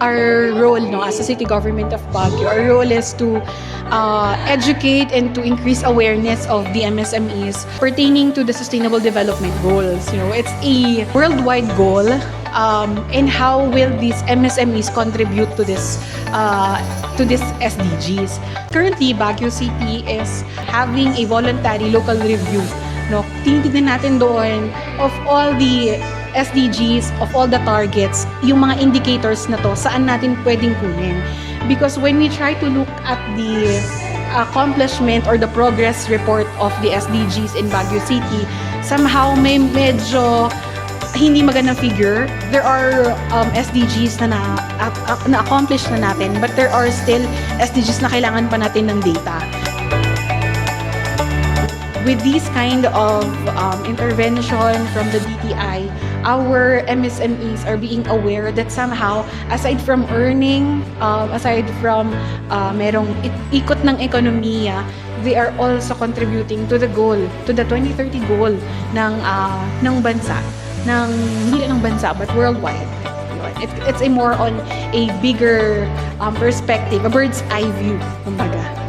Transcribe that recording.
our role, no, as a city government of Baguio, our role is to educate and to increase awareness of the MSMEs pertaining to the Sustainable Development Goals. You know, it's a worldwide goal, and how will these MSMEs contribute to this SDGs. Currently, Baguio City is having a voluntary local review. No, tinitignan natin doon of all the SDGs, of all the targets, yung mga indicators na to, saan natin pwedeng kunin. Because when we try to look at the accomplishment or the progress report of the SDGs in Baguio City, somehow may medyo hindi magandang figure. There are SDGs na na-accomplish na natin, but there are still SDGs na kailangan pa natin ng data. With these kind of intervention from the DTI, our MSMEs are being aware that somehow, aside from earning, aside from merong ikot ng ekonomiya, they are also contributing to the goal, to the 2030 goal ng bansa, hindi lang ng bansa, but worldwide. It's a more on a bigger perspective, a bird's eye view, kumbaga.